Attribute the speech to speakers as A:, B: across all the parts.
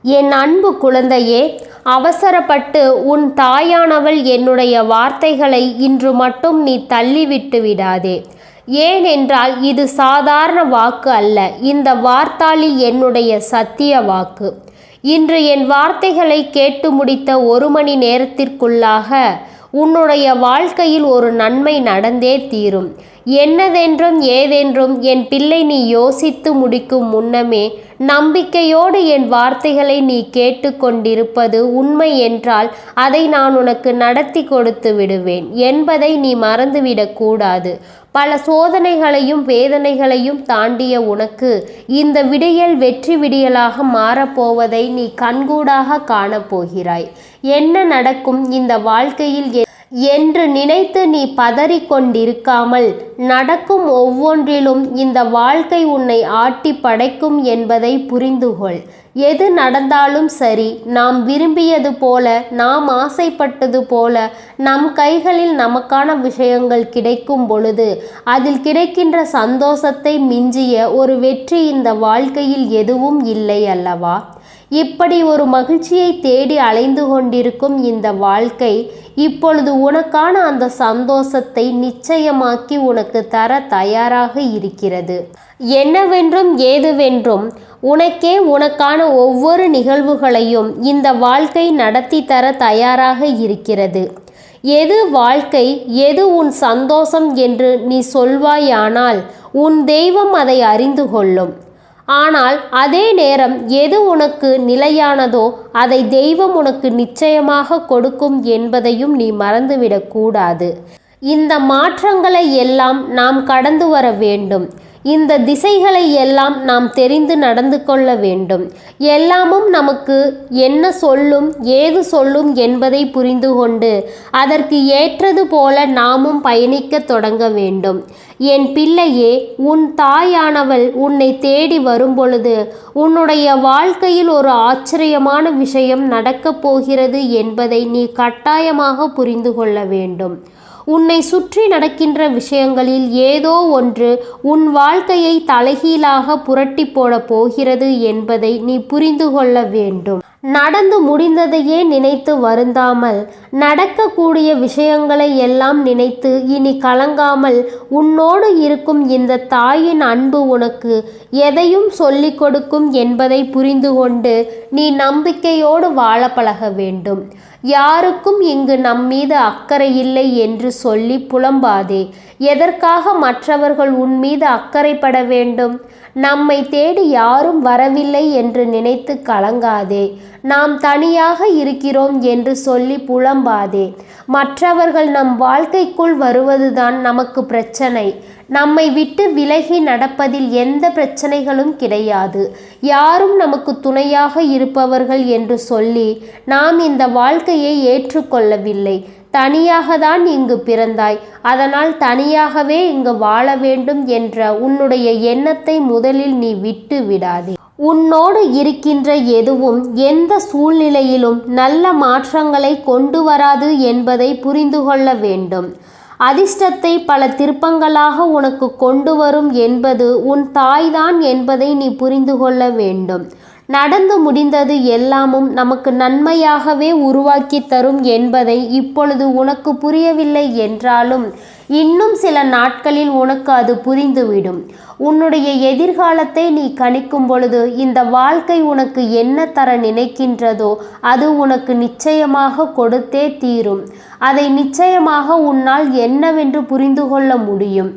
A: என் அன்பு குழந்தையே, அவசரப்பட்டு உன் தாயானவள் என்னுடைய வார்த்தைகளை இன்று மட்டும் நீ தள்ளிவிட்டு விடாதே. ஏனென்றால் இது சாதாரண வாக்கு அல்ல. இந்த வார்த்தாளி என்னுடைய சத்திய வாக்கு. இன்று என் வார்த்தைகளை கேட்டு முடித்த 1 மணி நேரத்திற்குள்ளாக உன்னுடைய வாழ்க்கையில் ஒரு நன்மை நடந்தே தீரும். என்னதென்றும் ஏதென்றும் என் பிள்ளை நீ யோசித்து முடிக்கும் முன்னமே நம்பிக்கையோடு என் வார்த்தைகளை நீ கேட்டு கொண்டிருப்பது உண்மை என்றால் அதை நான் உனக்கு நடத்தி கொடுத்து விடுவேன் என்பதை நீ மறந்துவிடக்கூடாது. பல சோதனைகளையும் வேதனைகளையும் தாண்டிய உனக்கு இந்த விடியல் வெற்றி விடியலாக மாறப்போவதை நீ கண்கூடாக காணப்போகிறாய். என்ன நடக்கும் இந்த வாழ்க்கையில் என்று நினைத்து நீ பதறிக்கொண்டிருக்காமல், நடக்கும் ஒவ்வொன்றிலும் இந்த வாழ்க்கை உன்னை ஆட்டி படைக்கும் என்பதை புரிந்துகொள். எது நடந்தாலும் சரி, நாம் விரும்பியது போல, நாம் ஆசைப்பட்டது போல நம் கைகளில் நமக்கான விஷயங்கள் கிடைக்கும் பொழுது அதில் கிடைக்கின்ற சந்தோஷத்தை மிஞ்சிய ஒரு வெற்றி இந்த வாழ்க்கையில் எதுவும் இல்லை அல்லவா? இப்படி ஒரு மகிழ்ச்சியை தேடி அலைந்து கொண்டிருக்கும் இந்த வாழ்க்கை இப்பொழுது உனக்கான அந்த சந்தோஷத்தை நிச்சயமாக்கி உனக்கு தர தயாராக இருக்கிறது. என்னவென்றும் ஏதுவென்றும் உனக்கே உனக்கான ஒவ்வொரு நிகழ்வுகளையும் இந்த வாழ்க்கை நடத்தி தர தயாராக இருக்கிறது. எது வாழ்க்கை, எது உன் சந்தோஷம் என்று நீ சொல்வாயானால் உன் தெய்வம் அதை அறிந்து கொள்ளும். ஆனால் அதே நேரம் எது உனக்கு நிலையானதோ அதை தெய்வம் உனக்கு நிச்சயமாக கொடுக்கும் என்பதையும் நீ மறந்துவிடக்கூடாது. இந்த மாற்றங்களை எல்லாம் நாம் கடந்து வர வேண்டும். இந்த திசைகளை எல்லாம் நாம் தெரிந்து நடந்து கொள்ள வேண்டும். எல்லாமும் நமக்கு என்ன சொல்லும், ஏது சொல்லும் என்பதை புரிந்து கொண்டு அதற்கு ஏற்றது போல நாமும் பயணிக்க தொடங்க வேண்டும். என் பிள்ளையே, உன் தாயானவள் உன்னை தேடி வரும்பொழுது உன்னுடைய வாழ்க்கையில் ஒரு ஆச்சரியமான விஷயம் நடக்கப் போகிறது என்பதை நீ கட்டாயமாக புரிந்து கொள்ள வேண்டும். உன்னை சுற்றி நடக்கின்ற விஷயங்களில் ஏதோ ஒன்று உன் வாழ்க்கையை தலைகீழாக புரட்டி போட போகிறது என்பதை நீ புரிந்து கொள்ள வேண்டும். நடந்து முடிந்ததையே நினைத்து வருந்தாமல், நடக்கக்கூடிய விஷயங்களை எல்லாம் நினைத்து இனி கலங்காமல், உன்னோடு இருக்கும் இந்த தாயின் அன்பு உனக்கு எதையும் சொல்லிக் கொடுக்கும் என்பதை புரிந்து கொண்டு நீ நம்பிக்கையோடு வாழ பழக வேண்டும். யாருக்கும் இங்கு நம்மீது அக்கறை இல்லை என்று சொல்லி புலம்பாதே. எதற்காக மற்றவர்கள் உன் மீது அக்கறைப்பட வேண்டும்? நம்மை தேடி யாரும் வரவில்லை என்று நினைத்து கலங்காதே. நாம் தனியாக இருக்கிறோம் என்று சொல்லி புலம்பாதே. மற்றவர்கள் நம் வாழ்க்கைக்குள் வருவதுதான் நமக்கு பிரச்சனை. நம்மை விட்டு விலகி நடப்பதில் எந்த பிரச்சனைகளும் கிடையாது. யாரும் நமக்கு துணையாக இருப்பவர்கள் என்று சொல்லி நாம் இந்த வாழ்க்கையை ஏற்றுக்கொள்ளவில்லை. தனியாக தான் இங்கு பிறந்தாய், அதனால் தனியாகவே இங்கு வாழ வேண்டும் என்ற உன்னுடைய எண்ணத்தை முதலில் நீ விட்டு விடாதே. உன்னோடு இருக்கின்ற எதுவும் எந்த சூழ்நிலையிலும் நல்ல மாற்றங்களை கொண்டு வராது என்பதை புரிந்து கொள்ள வேண்டும். அதிர்ஷ்டத்தை பல திருப்பங்களாக உனக்கு கொண்டு வரும் என்பது உன் தாய்தான் என்பதை நீ புரிந்து கொள்ள வேண்டும். நடந்து முடிந்தது எல்லாமும் நமக்கு நன்மையாகவே உருவாக்கி தரும் என்பதை இப்பொழுது உனக்கு புரியவில்லை என்றாலும் இன்னும் சில நாட்களில் உனக்கு அது புரிந்துவிடும். உன்னுடைய எதிர்காலத்தை நீ கணிக்கும் பொழுது இந்த வாழ்க்கை உனக்கு என்ன தர நினைக்கின்றதோ அது உனக்கு நிச்சயமாக கொடுத்தே தீரும். அதை நிச்சயமாக உன்னால் என்னவென்று புரிந்து கொள்ள முடியும்.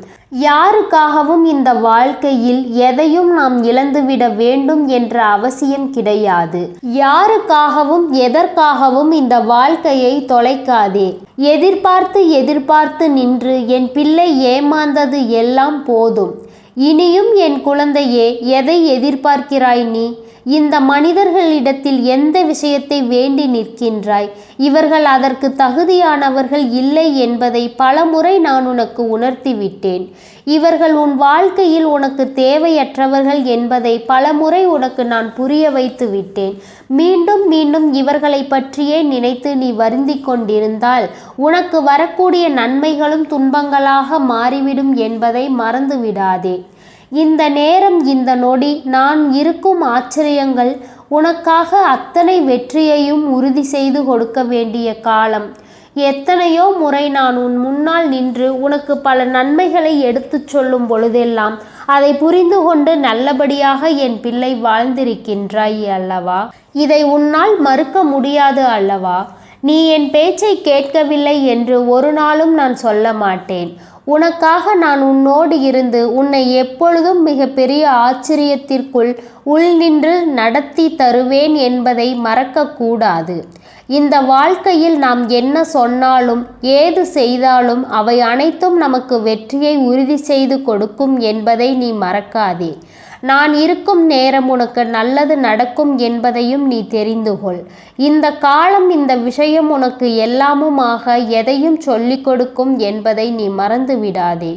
A: யாருக்காகவும் இந்த வாழ்க்கையில் எதையும் நாம் இழந்துவிட வேண்டும் என்ற அவசியம் கிடையாது. யாருக்காகவும் எதற்காகவும் இந்த வாழ்க்கையை தொலைக்காதே. எதிர்பார்த்து எதிர்பார்த்து நின்று என் பிள்ளை ஏமாந்தது எல்லாம் போதும். இனியும் என் குழந்தையே, எதை எதிர்பார்க்கிறாய் நீ? இந்த மனிதர்களிடத்தில் எந்த விஷயத்தை வேண்டி நிற்கின்றாய்? இவர்கள் அதற்கு தகுதியானவர்கள் இல்லை என்பதை பலமுறை நான் உனக்கு உணர்த்திவிட்டேன். இவர்கள் உன் வாழ்க்கையில் உனக்கு தேவையற்றவர்கள் என்பதை பலமுறை உனக்கு நான் புரிய வைத்து விட்டேன். மீண்டும் மீண்டும் இவர்களை பற்றியே நினைத்து நீ வருந்தி கொண்டிருந்தால் உனக்கு வரக்கூடிய நன்மைகளும் துன்பங்களாக மாறிவிடும் என்பதை மறந்து விடாதே. இந்த நேரம், இந்த நொடி நான் இருக்கும் ஆச்சரியங்கள் உனக்காக அத்தனை வெற்றியையும் உறுதி செய்து கொடுக்க வேண்டிய காலம். எத்தனையோ முறை நான் உன் முன்னால் நின்று உனக்கு பல நன்மைகளை எடுத்துச் சொல்லும் பொழுதெல்லாம் அதை புரிந்து கொண்டு நல்லபடியாக என் பிள்ளை வாழ்ந்திருக்கின்றாய் அல்லவா? இதை உன்னால் மறுக்க முடியாது அல்லவா? நீ என் பேச்சை கேட்கவில்லை என்று ஒரு நாளும் நான் சொல்ல மாட்டேன். உனக்காக நான் உன்னோடு இருந்து உன்னை எப்பொழுதும் மிக பெரிய ஆச்சரியத்திற்குள் உள் நின்று நடத்தி தருவேன் என்பதை மறக்கக்கூடாது. இந்த வாழ்க்கையில் நாம் என்ன சொன்னாலும் ஏது செய்தாலும் அவை அனைத்தும் நமக்கு வெற்றியை உறுதி செய்து கொடுக்கும் என்பதை நீ மறக்காதே. நான் இருக்கும் நேரம் உனக்கு நல்லது நடக்கும் என்பதையும் நீ தெரிந்து கொள். இந்த காலம் இந்த விஷயம் உனக்கு எல்லாமுமாக எதையும் சொல்லிக் கொடுக்கும் என்பதை நீ மறந்து விடாதே.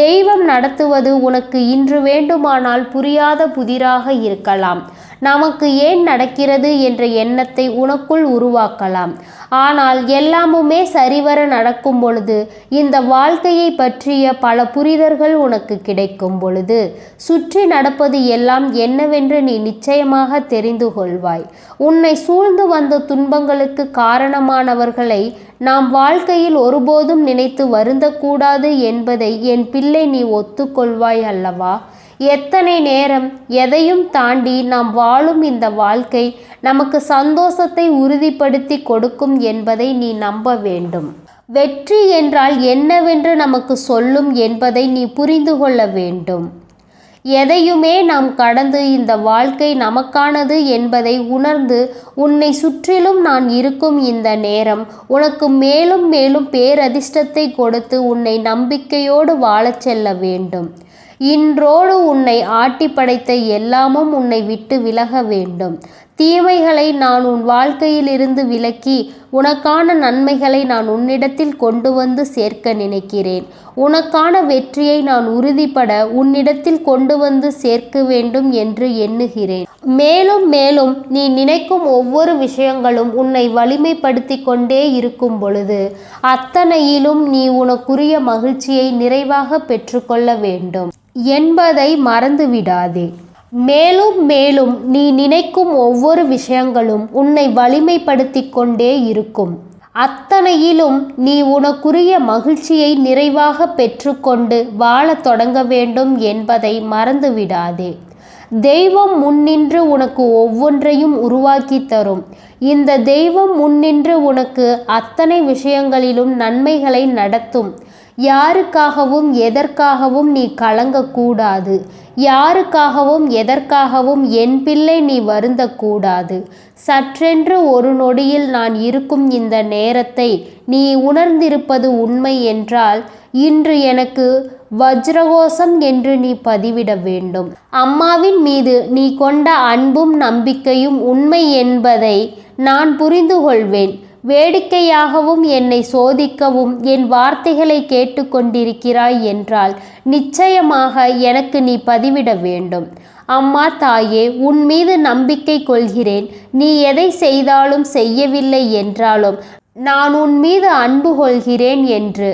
A: தெய்வம் நடத்துவது உனக்கு இன்று வேண்டுமானால் புரியாத புதிராக இருக்கலாம். நமக்கு ஏன் நடக்கிறது என்ற எண்ணத்தை உனக்குள் உருவாக்கலாம். ஆனால் எல்லாமுமே சரிவர நடக்கும் பொழுது, இந்த வாழ்க்கையை பற்றிய பல புரிதல்கள் உனக்கு கிடைக்கும் பொழுது, சுற்றி நடப்பது எல்லாம் என்னவென்று நீ நிச்சயமாக தெரிந்து கொள்வாய். உன்னை சூழ்ந்து வந்த துன்பங்களுக்கு காரணமானவர்களை நாம் வாழ்க்கையில் ஒருபோதும் நினைத்து வருந்தக்கூடாது என்பதை என் பிள்ளை நீ ஒத்துக்கொள்வாய் அல்லவா? எத்தனை நேரம் எதையும் தாண்டி நாம் வாழும் இந்த வாழ்க்கை நமக்கு சந்தோஷத்தை உறுதிப்படுத்தி கொடுக்கும் என்பதை நீ நம்ப வேண்டும். வெற்றி என்றால் என்னவென்று நமக்கு சொல்லும் என்பதை நீ புரிந்து கொள்ள வேண்டும். எதையுமே நாம் கடந்து இந்த வாழ்க்கை நமக்கானது என்பதை உணர்ந்து உன்னை சுற்றிலும் நான் இருக்கும் இந்த நேரம் உனக்கு மேலும் மேலும் பேரதிர்ஷ்டத்தை கொடுத்து உன்னை நம்பிக்கையோடு வாழச் செல்ல வேண்டும். இன்றோடு உன்னை ஆட்டி படைத்த எல்லாமும் உன்னை விட்டு விலக வேண்டும். தீமைகளை நான் உன் வாழ்க்கையிலிருந்து விலக்கி உனக்கான நன்மைகளை நான் உன்னிடத்தில் கொண்டு வந்து சேர்க்க நினைக்கிறேன். உனக்கான வெற்றியை நான் உறுதிப்பட உன்னிடத்தில் கொண்டு வந்து சேர்க்க வேண்டும் என்று எண்ணுகிறேன். மேலும் மேலும் நீ நினைக்கும் ஒவ்வொரு விஷயங்களும் உன்னை வலிமைப்படுத்தி கொண்டே இருக்கும் பொழுது அத்தனையிலும் நீ உனக்குரிய மகிழ்ச்சியை நிறைவாக பெற்றுக்கொள்ள வேண்டும் என்பதை மறந்துவிடாதே. மேலும் மேலும் நீ நினைக்கும் ஒவ்வொரு விஷயங்களும் உன்னை வலிமைப்படுத்தி கொண்டே இருக்கும். அத்தனையிலும் நீ உனக்குரிய மகிழ்ச்சியை நிறைவாக பெற்றுக்கொண்டு வாழத் தொடங்க வேண்டும் என்பதை மறந்துவிடாதே. தெய்வம் முன்னின்று உனக்கு ஒவ்வொன்றையும் உருவாக்கி தரும். இந்த தெய்வம் முன்னின்று உனக்கு அத்தனை விஷயங்களிலும் நன்மைகளை நடத்தும். யாருக்காகவும் எதற்காகவும் நீ கலங்கக்கூடாது. யாருக்காகவும் எதற்காகவும் என் பிள்ளை நீ வருந்தக்கூடாது. சற்றென்று ஒரு நொடியில் நான் இருக்கும் இந்த நேரத்தை நீ உணர்ந்திருப்பது உண்மை என்றால் இன்று எனக்கு வஜ்ரகோஷம் என்று நீ பதிவிட வேண்டும். அம்மாவின் மீது நீ கொண்ட அன்பும் நம்பிக்கையும் உண்மை என்பதை நான் புரிந்து கொள்வேன். வேடிக்கையாகவும் என்னை சோதிக்கவும் என் வார்த்தைகளை கேட்டுக்கொண்டிருக்கிறாய் என்றால் நிச்சயமாக எனக்கு நீ பதிவிட வேண்டும். அம்மா தாயே, உன் மீது நம்பிக்கை கொள்கிறேன். நீ எதை செய்தாலும் செய்யவில்லை என்றாலும் நான் உன் மீது அன்பு கொள்கிறேன் என்று.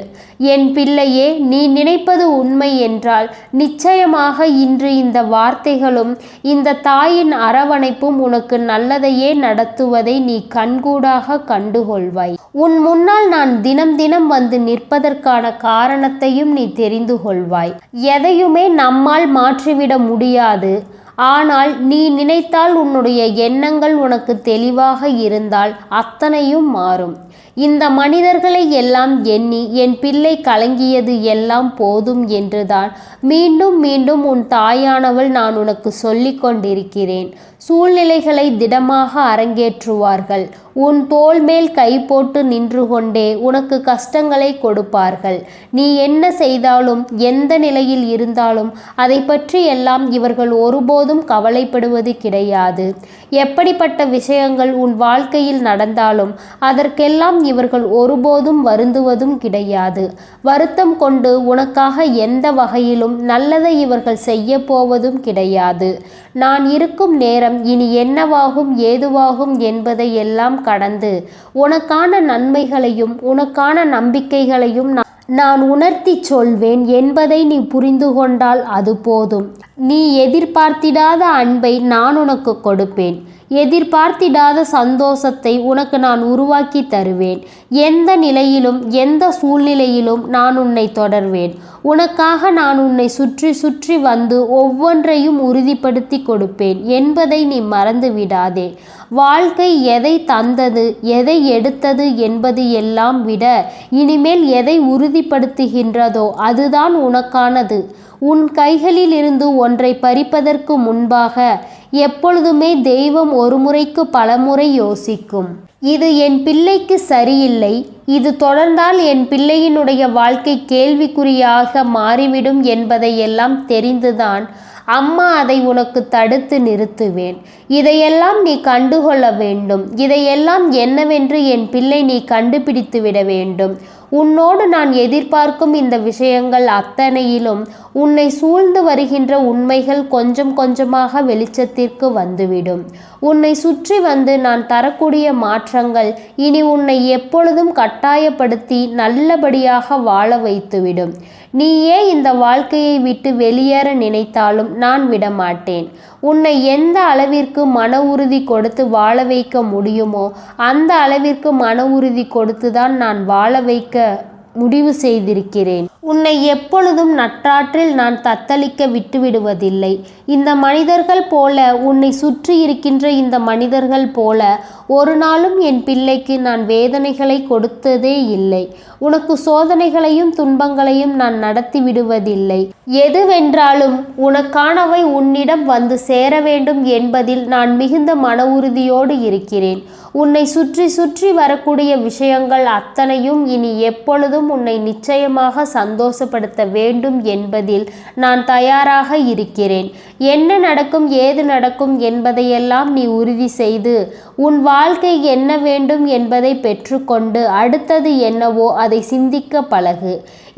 A: என் பிள்ளையே, நீ நினைப்பது உண்மை என்றால் நிச்சயமாக இன்று இந்த வார்த்தைகளும் இந்த தாயின் அரவணைப்பும் உனக்கு நல்லதையே நடத்துவதை நீ கண்கூடாக கண்டுகொள்வாய். உன் முன்னால் நான் தினம் தினம் வந்து நிற்பதற்கான காரணத்தையும் நீ தெரிந்து கொள்வாய். எதையுமே நம்மால் மாற்றிவிட முடியாது. ஆனால் நீ நினைத்தால், உன்னுடைய எண்ணங்கள் உனக்கு தெளிவாக இருந்தால் அத்தனையும் மாறும். இந்த மனிதர்களை எல்லாம் எண்ணி என் பிள்ளை கலங்கியது எல்லாம் போதும் என்றுதான் மீண்டும் மீண்டும் உன் தாயானவள் நான் உனக்கு சொல்லிக் கொண்டிருக்கிறேன். சூழ்நிலைகளை திடமாக அரங்கேற்றுவார்கள். உன் தோள் மேல் கை போட்டு நின்று கொண்டே உனக்கு கஷ்டங்களை கொடுப்பார்கள். நீ என்ன செய்தாலும் எந்த நிலையில் இருந்தாலும் அதை பற்றி எல்லாம் இவர்கள் ஒருபோதும் கவலைப்படுவது கிடையாது. எப்படிப்பட்ட விஷயங்கள் உன் வாழ்க்கையில் நடந்தாலும் அதற்கெல்லாம் இவர்கள் ஒருபோதும் வருந்துவதும் கிடையாது. வருத்தம் கொண்டு உனக்காக எந்த வகையிலும் நல்லதை இவர்கள் செய்ய போவதும் கிடையாது. நான் இருக்கும் நேரம் இனி என்னவாகும் ஏதுவாகும் என்பதை எல்லாம் கடந்து உனக்கான நன்மைகளையும் உனக்கான நம்பிக்கைகளையும் நான் உணர்த்தி சொல்வேன் என்பதை நீ புரிந்து கொண்டால் அது போதும். நீ எதிர்பார்த்திடாத அன்பை நான் உனக்கு கொடுப்பேன். எதிர்பார்த்திடாத சந்தோஷத்தை உனக்கு நான் உருவாக்கி தருவேன். எந்த நிலையிலும் எந்த சூழ்நிலையிலும் நான் உன்னை தொடர்வேன். உனக்காக நான் உன்னை சுற்றி சுற்றி வந்து ஒவ்வொன்றையும் உறுதிப்படுத்தி கொடுப்பேன் என்பதை நீ மறந்து விடாதே. வாழ்க்கை எதை தந்தது எதை எடுத்தது என்பது எல்லாம் விட இனிமேல் எதை உறுதிப்படுத்துகின்றதோ அதுதான் உனக்கானது. உன் கைகளில் இருந்து ஒன்றை பறிப்பதற்கு முன்பாக எப்பொழுதுமே தெய்வம் ஒரு முறைக்கு பலமுறை யோசிக்கும். இது என் பிள்ளைக்கு சரியில்லை, இது தொடர்ந்தால் என் பிள்ளையினுடைய வாழ்க்கை கேள்விக்குறியாக மாறிவிடும் என்பதையெல்லாம் தெரிந்துதான் அம்மா அதை உனக்கு தடுத்து நிறுத்துவேன். இதையெல்லாம் நீ கண்டுகொள்ள வேண்டும். இதையெல்லாம் என்னவென்று என் பிள்ளை நீ கண்டுபிடித்து விட வேண்டும். உன்னோடு நான் எதிர்பார்க்கும் இந்த விஷயங்கள் அத்தனையிலும் உன்னை சூழ்ந்து வருகின்ற உண்மைகள் கொஞ்சம் கொஞ்சமாக வெளிச்சத்திற்கு வந்துவிடும். உன்னை சுற்றி வந்து நான் தரக்கூடிய மாற்றங்கள் இனி உன்னை எப்பொழுதும் கட்டாயப்படுத்தி நல்லபடியாக வாழ வைத்துவிடும். நீயே இந்த வாழ்க்கையை விட்டு வெளியேற நினைத்தாலும் நான் விடமாட்டேன். உன்னை எந்த அளவிற்கு மன உறுதி கொடுத்து வாழ வைக்க முடியுமோ அந்த அளவிற்கு மன உறுதி கொடுத்துதான் நான் வாழ வைக்க முடிவு செய்திருக்கிறேன். உன்னை எப்பொழுதும் நட்டாற்றில் நான் தத்தளிக்க விட்டுவிடுவதில்லை. இந்த மனிதர்கள் போல உன்னை சுற்றி இருக்கின்ற இந்த மனிதர்கள் போல ஒரு நாளும் என் பிள்ளைக்கு நான் வேதனைகளை கொடுத்ததே இல்லை. உனக்கு சோதனைகளையும் துன்பங்களையும் நான் நடத்தி விடுவதில்லை. எதுவென்றாலும் உனக்கானவை உன்னிடம் வந்து சேர வேண்டும் என்பதில் நான் மிகுந்த மன உறுதியோடு இருக்கிறேன். உன்னை சுற்றி சுற்றி வரக்கூடிய விஷயங்கள் அத்தனையும் இனி எப்பொழுதும் உன்னை நிச்சயமாக சந்தோஷப்படுத்த வேண்டும் என்பதில் நான் தயாராக இருக்கிறேன். என்ன நடக்கும் ஏது நடக்கும் என்பதையெல்லாம் நீ உறுதி செய்து உன் வாழ்க்கை என்ன வேண்டும் என்பதை பெற்றுக்கொண்டு அடுத்தது என்னவோ அதை சிந்திக்க பழகு.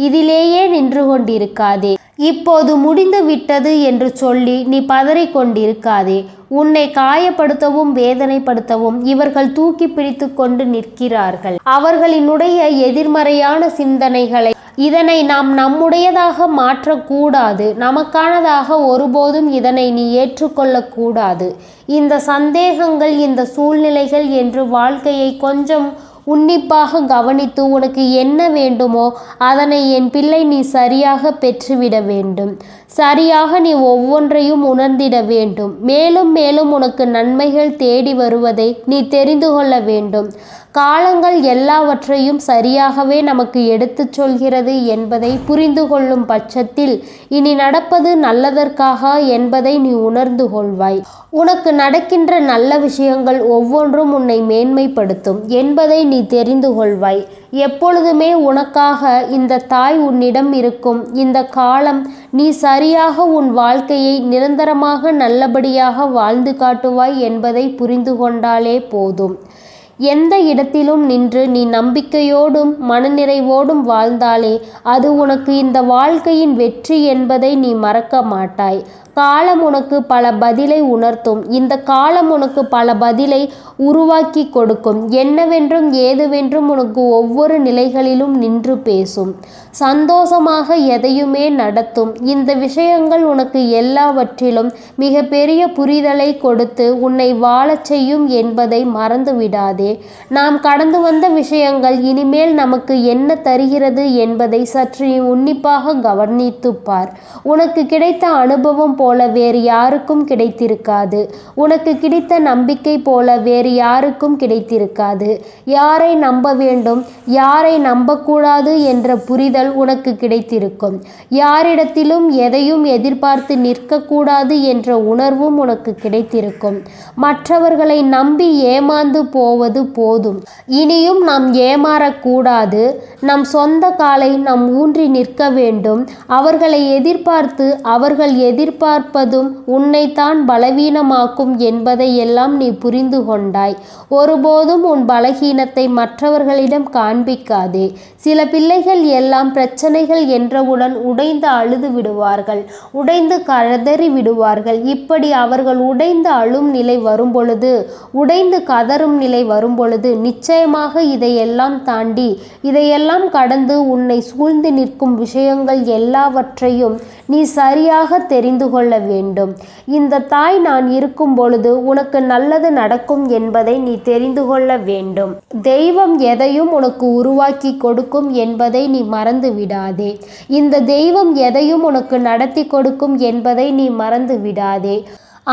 A: இதிலேயே நின்று கொண்டிருக்காதே. இப்போது முடிந்து விட்டது என்று சொல்லி நீ பதறிக்கொண்டிருக்காதே. உன்னை காயப்படுத்தவும் வேதனைப்படுத்தவும் இவர்கள் தூக்கி பிடித்து கொண்டு நிற்கிறார்கள். அவர்களினுடைய எதிர்மறையான சிந்தனைகளை இதனை நாம் நம்முடையதாக மாற்றக்கூடாது. நமக்கானதாக ஒருபோதும் இதனை நீ ஏற்றுக்கொள்ளக்கூடாது. இந்த சந்தேகங்கள் இந்த சூழ்நிலைகள் என்று வாழ்க்கையை கொஞ்சம் உன்னிப்பாக கவனித்து உனக்கு என்ன வேண்டுமோ அதனை என் பிள்ளை நீ சரியாக பெற்றுவிட வேண்டும். சரியாக நீ ஒவ்வொன்றையும் உணர்ந்திட வேண்டும். மேலும் மேலும் உனக்கு நன்மைகள் தேடி வருவதை நீ தெரிந்து கொள்ள வேண்டும். காலங்கள் எல்லாவற்றையும் சரியாகவே நமக்கு எடுத்துச் சொல்கிறது என்பதை புரிந்து கொள்ளும் பட்சத்தில் இனி நடப்பது நல்லதற்காக என்பதை நீ உணர்ந்து கொள்வாய். உனக்கு நடக்கின்ற நல்ல விஷயங்கள் ஒவ்வொன்றும் உன்னை மேன்மைப்படுத்தும் என்பதை நீ தெரிந்து கொள்வாய். எப்பொழுதுமே உனக்காக இந்த தாய் உன்னிடம் இருக்கும். இந்த காலம் நீ சரியாக உன் வாழ்க்கையை நிரந்தரமாக நல்லபடியாக வாழ்ந்து காட்டுவாய் என்பதை புரிந்து கொண்டாலே போதும். எந்த இடத்திலும் நின்று நீ நம்பிக்கையோடும் மனநிறைவோடும் வாழ்ந்தாலே அது உனக்கு இந்த வாழ்க்கையின் வெற்றி என்பதை நீ மறக்க மாட்டாய். காலம் உனக்கு பல பதிலை உணர்த்தும். இந்த காலம் உனக்கு பல பதிலை உருவாக்கி கொடுக்கும். என்னவென்றும் ஏதுவென்றும் உனக்கு ஒவ்வொரு நிலைகளிலும் நின்று பேசும். சந்தோஷமாக எதையுமே நடத்தும். இந்த விஷயங்கள் உனக்கு எல்லாவற்றிலும் மிக பெரிய புரிதலை கொடுத்து உன்னை வாழச் செய்யும் என்பதை மறந்து விடாதே. நாம் கடந்து வந்த விஷயங்கள் இனிமேல் நமக்கு என்ன தருகிறது என்பதை சற்று உன்னிப்பாக கவனித்துப்பார். உனக்கு கிடைத்த அனுபவம் போல வேறு யாருக்கும் கிடைத்திருக்காது. உனக்கு கிடைத்த நம்பிக்கை போல வேறு யாருக்கும் கிடைத்திருக்காது. யாரை நம்ப வேண்டும் யாரை நம்பக்கூடாது என்ற புரிதல் உனக்கு கிடைத்திருக்கும். யாரிடத்திலும் எதையும் எதிர்பார்த்து நிற்கக்கூடாது என்ற உணர்வும் உனக்கு கிடைத்திருக்கும். மற்றவர்களை நம்பி ஏமாந்து போவது போதும். இனியும் நாம் ஏமாறக்கூடாது. நம் சொந்த காலை நாம் ஊன்றி நிற்க வேண்டும். அவர்களை எதிர்பார்த்து அவர்கள் எதிர்பார்ப்பதும் உன்னைத்தான் பலவீனமாக்கும் என்பதை எல்லாம் நீ புரிந்து கொண்டாய். ஒருபோதும் உன் பலகீனத்தை மற்றவர்களிடம் காண்பிக்காதே. சில பிள்ளைகள் எல்லாம் பிரச்சனைகள் என்றவுடன் உடைந்து அழுது விடுவார்கள், உடைந்து கதறி விடுவார்கள். இப்படி அவர்கள் உடைந்து அழும் நிலை வரும்பொழுது, உடைந்து கதறும் நிலை வரும்பொழுது நிச்சயமாக இதையெல்லாம் தாண்டி இதையெல்லாம் கடந்து உன்னை சூழ்ந்து நிற்கும் விஷயங்கள் எல்லாவற்றையும் நீ சரியாக தெரிந்து கொள்ள கொள்ள வேண்டும். இந்த தாய் நான் இருக்கும் பொழுது உனக்கு நல்லது நடக்கும் என்பதை நீ தெரிந்து கொள்ள வேண்டும். தெய்வம் எதையும் உனக்கு உருவாக்கி கொடுக்கும் என்பதை நீ மறந்து விடாதே. இந்த தெய்வம் எதையும் உனக்கு நடத்தி கொடுக்கும் என்பதை நீ மறந்து விடாதே.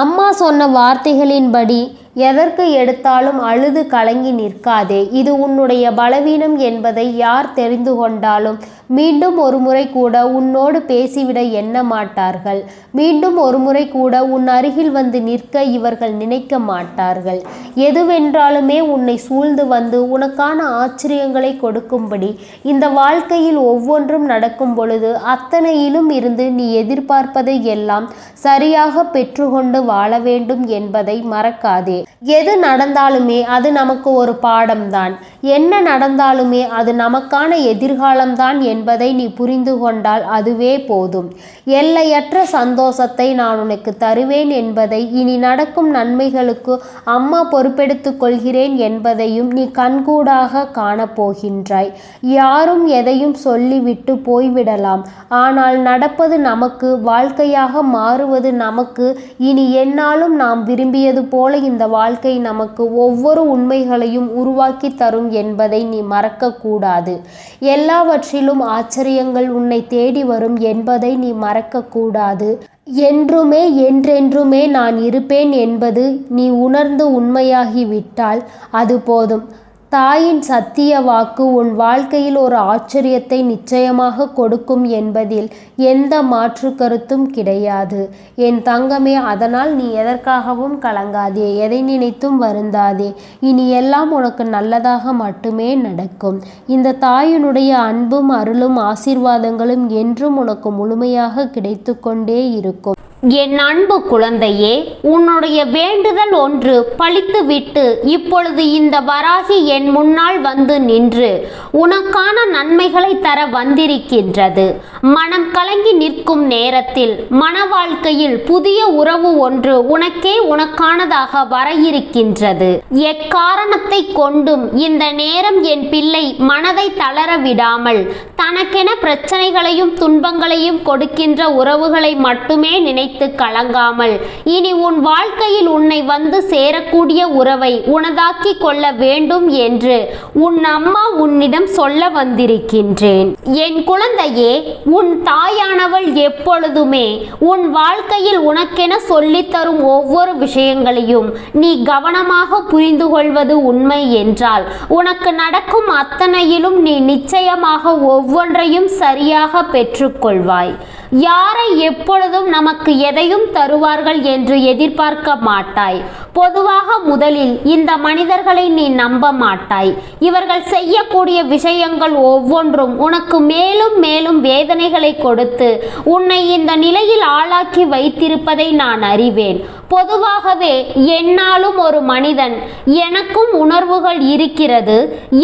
A: அம்மா சொன்ன வார்த்தைகளின்படி எதற்கு எடுத்தாலும் அழுது கலங்கி நிற்காதே. இது உன்னுடைய பலவீனம் என்பதை யார் தெரிந்து கொண்டாலும் மீண்டும் ஒரு முறை கூட உன்னோடு பேசிவிட எண்ண மாட்டார்கள். மீண்டும் ஒரு முறை கூட உன் அருகில் வந்து நிற்க இவர்கள் நினைக்க மாட்டார்கள். எதுவென்றாலுமே உன்னை சூழ்ந்து வந்து உனக்கான ஆச்சரியங்களை கொடுக்கும்படி இந்த வாழ்க்கையில் ஒவ்வொன்றும் நடக்கும் பொழுது அத்தனையிலும் இருந்து நீ எதிர்பார்ப்பதை எல்லாம் சரியாக பெற்றுக்கொண்டு வாழ வேண்டும் என்பதை மறக்காதே. எது நடந்தாலுமே அது நமக்கு ஒரு பாடம்தான். என்ன நடந்தாலுமே அது நமக்கான எதிர்காலம்தான் என்பதை நீ புரிந்து கொண்டால் அதுவே போதும். எல்லையற்ற சந்தோஷத்தை நான் உனக்கு தருவேன் என்பதை, இனி நடக்கும் நன்மைகளுக்கு அம்மா பொறுப்பெடுத்து கொள்கிறேன் என்பதையும் நீ கண்கூடாக காணப்போகின்றாய். யாரும் எதையும் சொல்லிவிட்டு போய்விடலாம். ஆனால் நடப்பது நமக்கு, வாழ்க்கையாக மாறுவது நமக்கு. இனி எந்நாளும் நாம் விரும்பியது போல இந்த வாழ்க்கை நமக்கு ஒவ்வொரு உண்மைகளையும் உருவாக்கி தரும் என்பதை நீ மறக்கக்கூடாது. எல்லாவற்றிலும் ஆச்சரியங்கள் உன்னை தேடி வரும் என்பதை நீ மறக்கக்கூடாது. என்றுமே என்றென்றுமே நான் இருப்பேன் என்பது நீ உணர்ந்து உண்மையாகிவிட்டால் அது போதும். தாயின் சத்திய வாக்கு உன் வாழ்க்கையில் ஒரு ஆச்சரியத்தை நிச்சயமாக கொடுக்கும் என்பதில் எந்த மாற்று கருத்தும் கிடையாது என் தங்கமே. அதனால் நீ எதற்காகவும் கலங்காதே, எதை நினைத்தும் வருந்தாதே. இனி எல்லாம் உனக்கு நல்லதாக மட்டுமே நடக்கும். இந்த தாயினுடைய அன்பும் அருளும் ஆசீர்வாதங்களும் என்றும் உனக்கு முழுமையாக கிடைத்து கொண்டே இருக்கும்.
B: என் அன்பு குழந்தையே, உன்னுடைய வேண்டுதல் ஒன்று பலித்துவிட்டு இப்பொழுது இந்த வராகி என் முன்னால் வந்து நின்று உனக்கான நன்மைகளை தர வந்திருக்கின்றது. மனம் கலங்கி நிற்கும் நேரத்தில் மன வாழ்க்கையில் புதிய உறவு ஒன்று உனக்கானதாக வர இருக்கின்றது. எக்காரணத்தை கொண்டும் இந்த நேரம் என் பிள்ளை மனதை தளர விடாமல் தனக்கென பிரச்சனைகளையும் துன்பங்களையும் கொடுக்கின்ற உறவுகளை மட்டுமே நினைத்து கலங்காமல் இனி உன் வாழ்க்கையில் உன்னை வந்து சேரக்கூடிய உறவை உனதாக்கி கொள்ள வேண்டும் என்று உன் அம்மா உன்னிடம் சொல்ல வந்திருக்கின்றேன். என் குழந்தையே, உன் தாயானவள் எப்பொழுதுமே உன் வாழ்க்கையில் உனக்கென சொல்லித்தரும் ஒவ்வொரு விஷயங்களையும் நீ கவனமாக புரிந்து கொள்வது உண்மை என்றால் உனக்கு நடக்கும் அத்தனையிலும் நீ நிச்சயமாக ஒவ்வொன்றையும் சரியாக பெற்றுக்கொள்வாய். யாரை எப்பொழுதும் நமக்கு எதையும் தருவார்கள் என்று எதிர்பார்க்க மாட்டாய். பொதுவாக முதலில் இந்த மனிதர்களை நீ நம்ப மாட்டாய். இவர்கள் செய்யக்கூடிய விஷயங்கள் ஒவ்வொன்றும் உனக்கு மேலும் மேலும் வேதனைகளை கொடுத்து உன்னை இந்த நிலையில் ஆளாக்கி வைத்திருப்பதை நான் அறிவேன். பொதுவாகவே என்னாலும் ஒரு மனிதன் எனக்கும் உணர்வுகள் இருக்கிறது,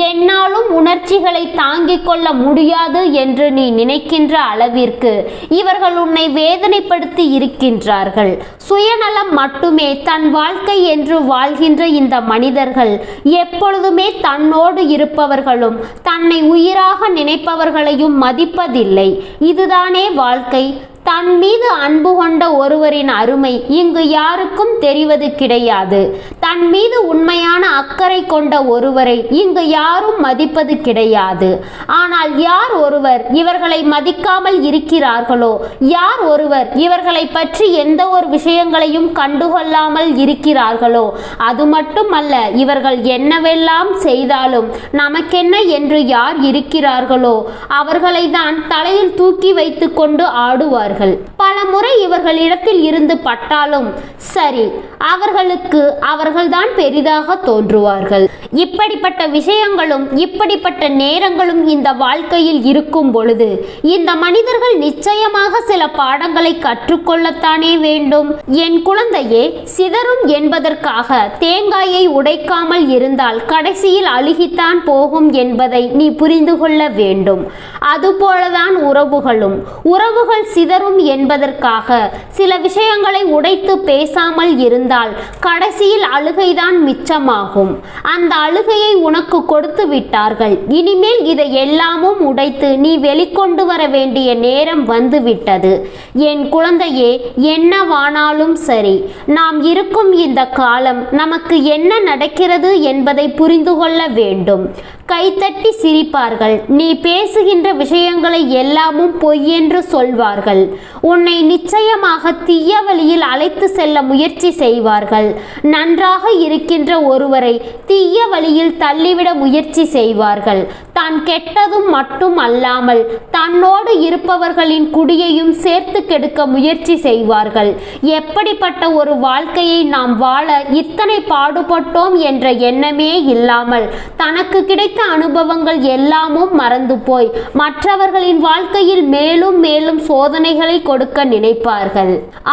B: என்னாலும் உணர்ச்சிகளை தாங்கிக் கொள்ள முடியாது என்று நீ நினைக்கின்ற அளவிற்கு இவர்கள் உன்னை வேதனைப்படுத்தி இருக்கின்றார்கள். சுயநலம் மட்டுமே தன் வாழ்க்கை என்று வாழ்கின்ற இந்த மனிதர்கள் எப்பொழுதுமே தன்னோடு இருப்பவர்களும் தன்னை உயிராக நினைப்பவர்களையும் மதிப்பதில்லை. இதுதானே வாழ்க்கை. தன் மீது அன்பு கொண்ட ஒருவரின் அருமை இங்கு யாருக்கும் தெரிவது கிடையாது. தன் மீது உண்மையான அக்கறை கொண்ட ஒருவரை இங்கு யாரும் மதிப்பது கிடையாது. ஆனால் யார் ஒருவர் இவர்களை மதிக்காமல் இருக்கிறார்களோ, யார் ஒருவர் இவர்களை பற்றி எந்த ஒரு விஷயங்களையும் கண்டுகொள்ளாமல் இருக்கிறார்களோ, அது மட்டுமல்ல, இவர்கள் என்னவெல்லாம் செய்தாலும் நமக்கென்ன என்று யார் இருக்கிறார்களோ அவர்களை தான் தலையில் தூக்கி வைத்து கொண்டு ஆடுவார்கள். பல முறை இவர்களிடத்தில் இருந்து பட்டாலும் சரி, அவர்களுக்கு அவர்கள்தான் பெரிதாக தோன்றுவார்கள். இப்படிப்பட்ட விஷயங்களும் இப்படிப்பட்ட நேரங்களும் இந்த வாழ்க்கையில் இருக்கும் பொழுது இந்த மனிதர்கள் நிச்சயமாக சில பாடங்களை கற்றுக்கொள்ளத்தானே வேண்டும். என் குழந்தையே, சிதறும் என்பதற்காக தேங்காயை உடைக்காமல் இருந்தால் கடைசியில் அழுகித்தான் போகும் என்பதை நீ புரிந்து கொள்ள வேண்டும். அதுபோலதான் உறவுகள் சிதறும் என்பதற்காக சில விஷயங்களை உடைத்து பேசாமல் இருந்தால் கடைசியில் அழுகைதான் மிச்சமாகும். அந்த அழுகையை உனக்கு கொடுத்து விட்டார்கள். இனிமேல் இதை எல்லாமும் உடைத்து நீ வெளிக்கொண்டு வர வேண்டிய நேரம் வந்துவிட்டது. என் குழந்தையே, என்னவானாலும் சரி, நாம் இருக்கும் இந்த காலம் நமக்கு என்ன நடக்கிறது என்பதை புரிந்து கொள்ள வேண்டும். கைத்தட்டி சிரிப்பார்கள். நீ பேசுகின்ற விஷயங்களை எல்லாமும் பொய் என்று சொல்வார்கள். உன்னை நிச்சயமாக தீய வழியில் அழைத்து செல்ல முயற்சி செய்வார்கள். நன்றாக இருக்கின்ற ஒருவரை தீய வழியில் தள்ளிவிட முயற்சி செய்வார்கள். தான் கெட்டதும் மட்டும் அல்லாமல் தன்னோடு இருப்பவர்களின் குடியையும் சேர்த்து கெடுக்க முயற்சி செய்வார்கள். எப்படிப்பட்ட ஒரு வாழ்க்கையை நாம் வாழ இத்தனை பாடுபட்டோம் என்ற எண்ணமே இல்லாமல் தனக்கு கிடைத்த அனுபவங்கள் எல்லாமும் மறந்து போய் மற்றவர்களின் வாழ்க்கையில் மேலும் மேலும் சோதனைகளை கொடுக்க நினைப்பார்கள்.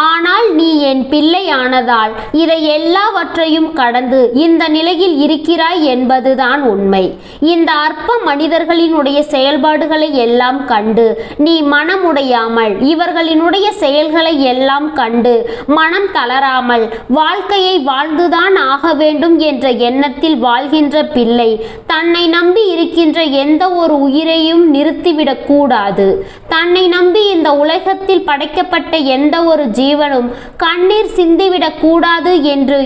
B: ஆனால் நீ என் பிள்ளையானதால் இதை எல்லாவற்றையும் கடந்து இந்த நிலையில் இருக்கிறாய் என்பதுதான் உண்மை. இந்த அற்ப மனிதர்களினுடைய செயல்பாடுகளை எல்லாம் கண்டு நீ மனமுடையாமல், இவர்களினுடைய செயல்களை எல்லாம் கண்டு மனம் தளராமல் வாழ்க்கையை வாழ்ந்துதான் ஆக வேண்டும் என்ற எண்ணத்தில் வாழ்கின்ற பிள்ளை தன்னை நம்பி இருக்கின்ற எந்த ஒரு உயிரையும் நிறுத்திவிடக் கூடாது. தன்னை நம்பி இந்த உலகத்தில் படைக்கப்பட்ட எந்த ஒரு ஜீவனும் கண்ணீர் சிந்திவிடக் கூடாது என்று